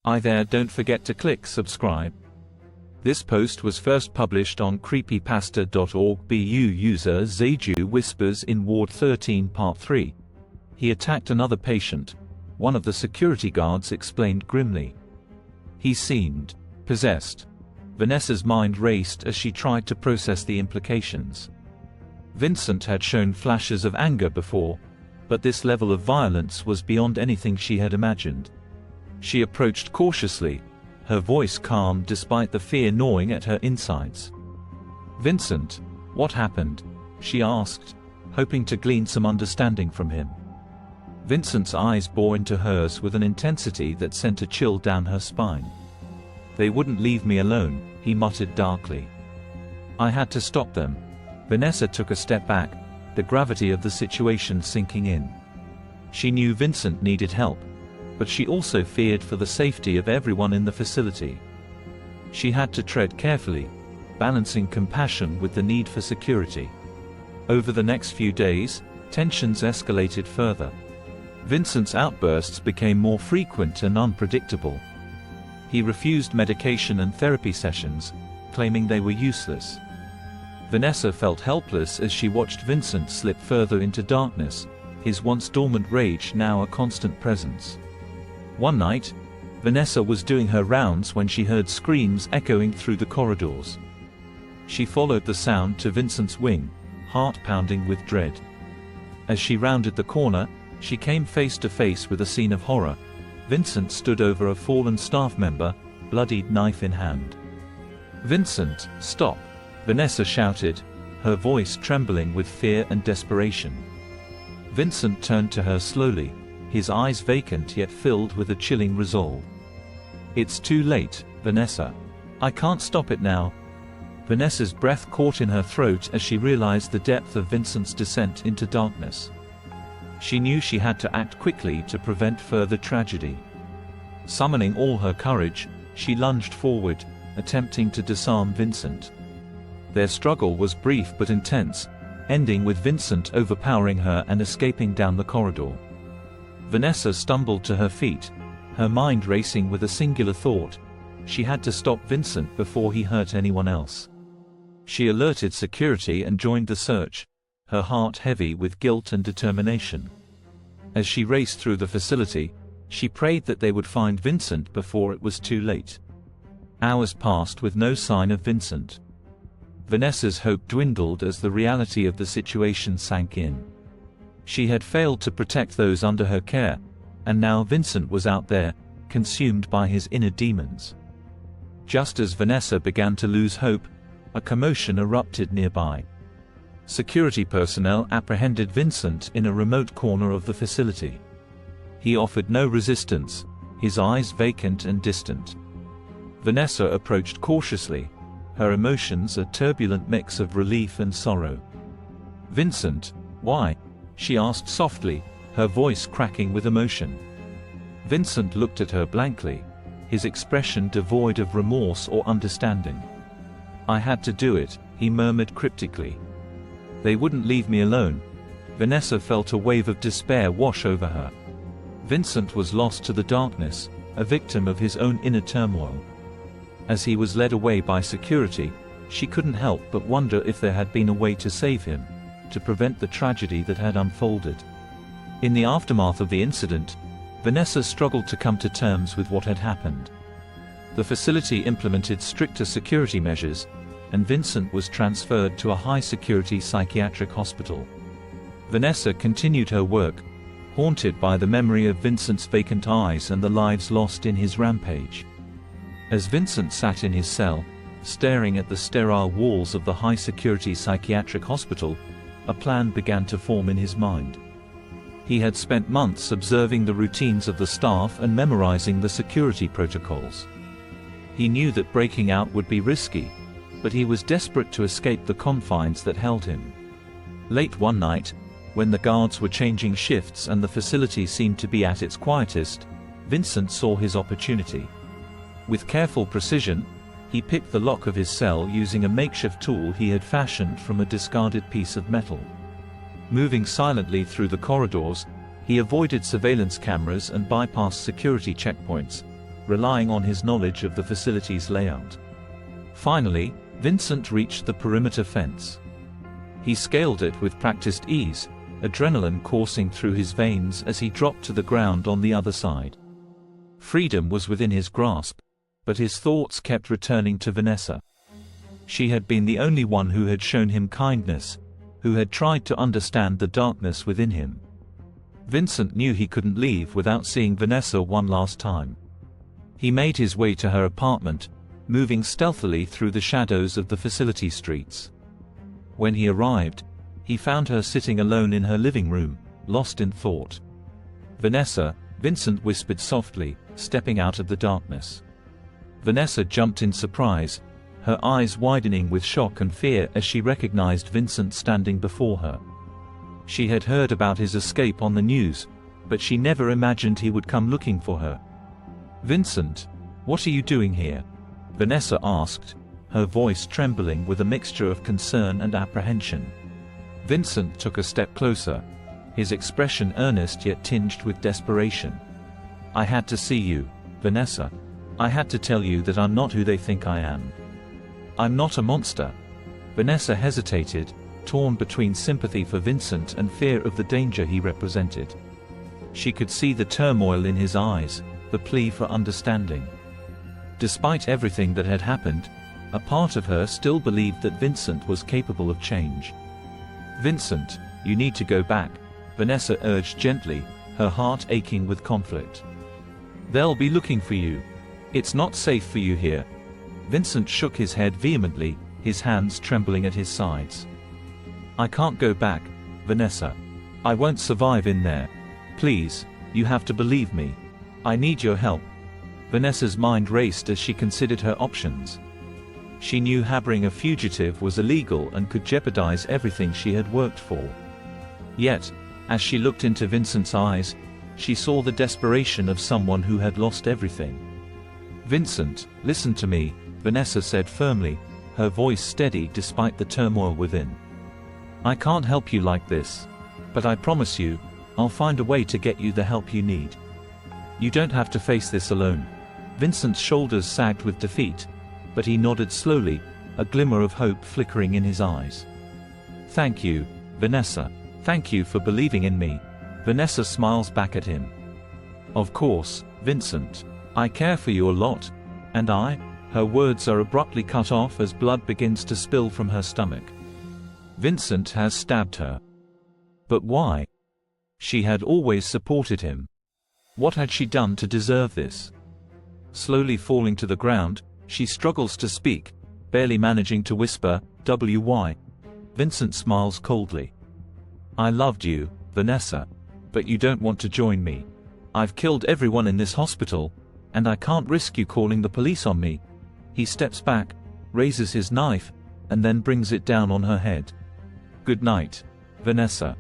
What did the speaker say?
Hi there, don't forget to click subscribe. This post was first published on creepypasta.org. Bu user Zaju whispers in Ward 13 Part 3. He attacked another patient, one of the security guards explained grimly. He seemed possessed. Vanessa's mind raced as she tried to process the implications. Vincent had shown flashes of anger before, but this level of violence was beyond anything she had imagined. She approached cautiously, her voice calm despite the fear gnawing at her insides. "Vincent, what happened?" she asked, hoping to glean some understanding from him. Vincent's eyes bore into hers with an intensity that sent a chill down her spine. "They wouldn't leave me alone," he muttered darkly. "I had to stop them." Vanessa took a step back, the gravity of the situation sinking in. She knew Vincent needed help, but she also feared for the safety of everyone in the facility. She had to tread carefully, balancing compassion with the need for security. Over the next few days, tensions escalated further. Vincent's outbursts became more frequent and unpredictable. He refused medication and therapy sessions, claiming they were useless. Vanessa felt helpless as she watched Vincent slip further into darkness, his once dormant rage now a constant presence. One night, Vanessa was doing her rounds when she heard screams echoing through the corridors. She followed the sound to Vincent's wing, heart pounding with dread. As she rounded the corner, she came face to face with a scene of horror. Vincent stood over a fallen staff member, bloodied knife in hand. "Vincent, stop!" Vanessa shouted, her voice trembling with fear and desperation. Vincent turned to her slowly, his eyes vacant yet filled with a chilling resolve. "It's too late, Vanessa. I can't stop it now." Vanessa's breath caught in her throat as she realized the depth of Vincent's descent into darkness. She knew she had to act quickly to prevent further tragedy. Summoning all her courage, she lunged forward, attempting to disarm Vincent. Their struggle was brief but intense, ending with Vincent overpowering her and escaping down the corridor. Vanessa stumbled to her feet, her mind racing with a singular thought: she had to stop Vincent before he hurt anyone else. She alerted security and joined the search, her heart heavy with guilt and determination. As she raced through the facility, she prayed that they would find Vincent before it was too late. Hours passed with no sign of Vincent. Vanessa's hope dwindled as the reality of the situation sank in. She had failed to protect those under her care, and now Vincent was out there, consumed by his inner demons. Just as Vanessa began to lose hope, a commotion erupted nearby. Security personnel apprehended Vincent in a remote corner of the facility. He offered no resistance, his eyes vacant and distant. Vanessa approached cautiously, her emotions a turbulent mix of relief and sorrow. "Vincent, why?" she asked softly, her voice cracking with emotion. Vincent looked at her blankly, his expression devoid of remorse or understanding. "I had to do it," he murmured cryptically. "They wouldn't leave me alone." Vanessa felt a wave of despair wash over her. Vincent was lost to the darkness, a victim of his own inner turmoil. As he was led away by security, she couldn't help but wonder if there had been a way to save him, to prevent the tragedy that had unfolded. In the aftermath of the incident, Vanessa struggled to come to terms with what had happened. The facility implemented stricter security measures, and Vincent was transferred to a high-security psychiatric hospital. Vanessa continued her work, haunted by the memory of Vincent's vacant eyes and the lives lost in his rampage. As Vincent sat in his cell, staring at the sterile walls of the high-security psychiatric hospital, a plan began to form in his mind. He had spent months observing the routines of the staff and memorizing the security protocols. He knew that breaking out would be risky, but he was desperate to escape the confines that held him. Late one night, when the guards were changing shifts and the facility seemed to be at its quietest, Vincent saw his opportunity. With careful precision, he picked the lock of his cell using a makeshift tool he had fashioned from a discarded piece of metal. Moving silently through the corridors, he avoided surveillance cameras and bypassed security checkpoints, relying on his knowledge of the facility's layout. Finally, Vincent reached the perimeter fence. He scaled it with practiced ease, adrenaline coursing through his veins as he dropped to the ground on the other side. Freedom was within his grasp, but his thoughts kept returning to Vanessa. She had been the only one who had shown him kindness, who had tried to understand the darkness within him. Vincent knew he couldn't leave without seeing Vanessa one last time. He made his way to her apartment, moving stealthily through the shadows of the facility streets. When he arrived, he found her sitting alone in her living room, lost in thought. "Vanessa," Vincent whispered softly, stepping out of the darkness. Vanessa jumped in surprise, her eyes widening with shock and fear as she recognized Vincent standing before her. She had heard about his escape on the news, but she never imagined he would come looking for her. "Vincent, what are you doing here?" Vanessa asked, her voice trembling with a mixture of concern and apprehension. Vincent took a step closer, his expression earnest yet tinged with desperation. "I had to see you, Vanessa. I had to tell you that I'm not who they think I am. I'm not a monster." Vanessa hesitated, torn between sympathy for Vincent and fear of the danger he represented. She could see the turmoil in his eyes, the plea for understanding. Despite everything that had happened, a part of her still believed that Vincent was capable of change. "Vincent, you need to go back," Vanessa urged gently, her heart aching with conflict. "They'll be looking for you. It's not safe for you here." Vincent shook his head vehemently, his hands trembling at his sides. "I can't go back, Vanessa. I won't survive in there. Please, you have to believe me. I need your help." Vanessa's mind raced as she considered her options. She knew harboring a fugitive was illegal and could jeopardize everything she had worked for. Yet, as she looked into Vincent's eyes, she saw the desperation of someone who had lost everything. "Vincent, listen to me," Vanessa said firmly, her voice steady despite the turmoil within. "I can't help you like this. But I promise you, I'll find a way to get you the help you need. You don't have to face this alone." Vincent's shoulders sagged with defeat, but he nodded slowly, a glimmer of hope flickering in his eyes. "Thank you, Vanessa. Thank you for believing in me." Vanessa smiles back at him. "Of course, Vincent. I care for you a lot, and I—" Her words are abruptly cut off as blood begins to spill from her stomach. Vincent has stabbed her. But why? She had always supported him. What had she done to deserve this? Slowly falling to the ground, she struggles to speak, barely managing to whisper, "Why?" Vincent smiles coldly. "I loved you, Vanessa. But you don't want to join me. I've killed everyone in this hospital, and I can't risk you calling the police on me." He steps back, raises his knife, and then brings it down on her head. "Good night, Vanessa."